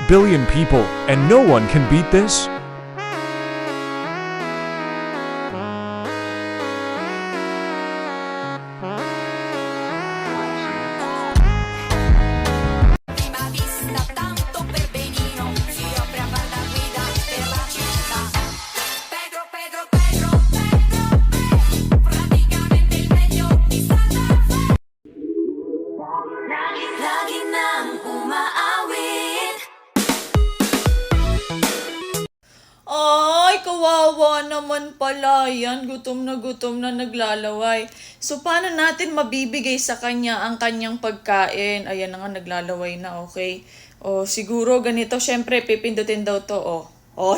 billion people, and no one can beat this? Prima vista tanto per benino, si apre a far da guida per la città. Pedro, Pedro, Pedro, Pedro, praticamente il meglio di Santa Fe. Lagi nang umaawit. Ay, kawawa naman pala yan. Gutom na naglalaway. So, paano natin mabibigay sa kanya ang kanyang pagkain? Ayan na nga, naglalaway na, okay? O, siguro ganito, syempre, pipindutin daw to, oh. Oh,